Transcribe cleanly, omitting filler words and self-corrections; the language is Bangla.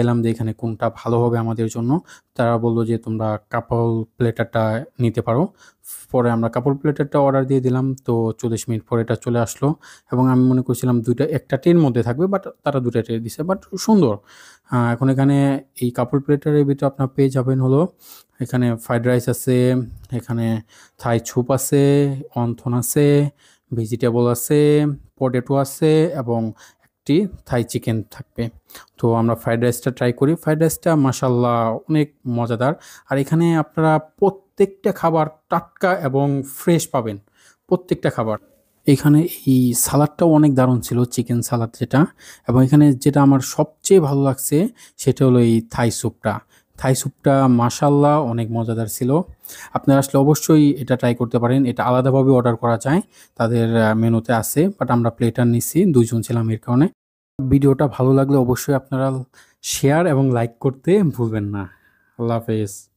এলাম যে এখানে কোনটা ভালো হবে আমাদের জন্য। তারা বলল যে, "তোমরা কাপল প্লেটারটা নিতে পারো।" পরে আমরা কাপল প্লেটারটা অর্ডার দিয়ে দিলাম। তো ৪০ মিনিট পরে এটা চলে আসলো এবং আমি মনে করছিলাম ২ টা একটা ট্রের মধ্যে থাকবে, বাট তারা ২ টা ট্রে দিছে। বাট সুন্দর। এখন এখানে এই কাপল প্লেটারের ভিতরে আপনার পেয়ে যাবেন হলো এখানে ফ্রাইড রাইস আছে, এখানে থাই স্যুপ আছে, অন্থন আছে, ভেজিটেবল আছে, পটেটো আছে এবং একটি থাই চিকেন থাকবে। তো আমরা ফ্রাইড রাইসটা ট্রাই করি। ফ্রাইড রাইসটা মাশাআল্লাহ অনেক মজাদার। আর এখানে আপনারা প্রত্যেকটা খাবার টাটকা এবং ফ্রেশ পাবেন। প্রত্যেকটা খাবার। এখানে এই সালাদটাও অনেক দারুণ ছিল, চিকেন সালাদ যেটা। এবং এখানে যেটা আমার সবচেয়ে ভালো লাগছে সেটা হলো এই থাই স্যুপটা। থাই স্যুপটা মাশাআল্লাহ অনেক মজাদার ছিল। আপনারা আসলে অবশ্যই এটা ট্রাই করতে পারেন। এটা আলাদাভাবে অর্ডার করা যায়। তাদের মেনুতে আছে। বাট আমরা প্লেটার নিছি। ২ জন ছিলাম এর কারণে। ভিডিওটা ভালো লাগলে অবশ্যই আপনারা শেয়ার এবং লাইক করতে ভুলবেন না। আল্লাহ হাফেজ।